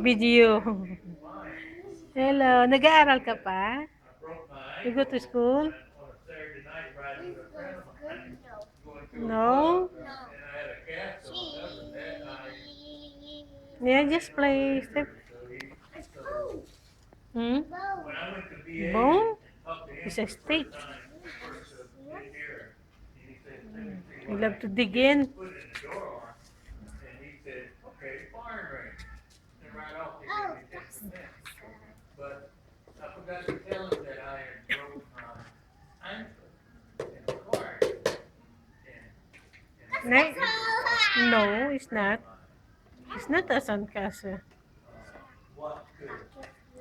Video. Hello, nag-aaral ka pa? You go to school? No? Yeah, just play. Step. Hmm? Bone? It's a stick. You love to dig in. No, no, it's not. It's not a sandcastle.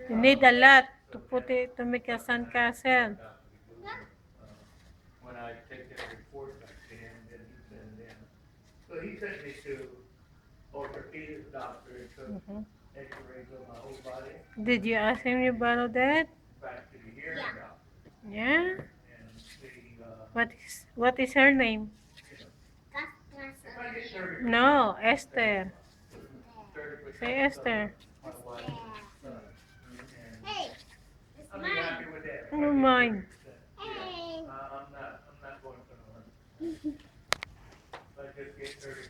You need a lot to put it to make a sandcastle. When I take that report back to him, then he sent it in. So he sent me to orthopedic doctor and took x-rays of my whole body. Did you ask him you borrow that? Back to the hearing doctor. Yeah? And the, What is her name? if I get 30%, No, Esther. 30% Say Esther. my wife and son. And I'll be happy with that. If I No get mind. 30%. Yeah, I'm not going for no 100%. If I just get 30%,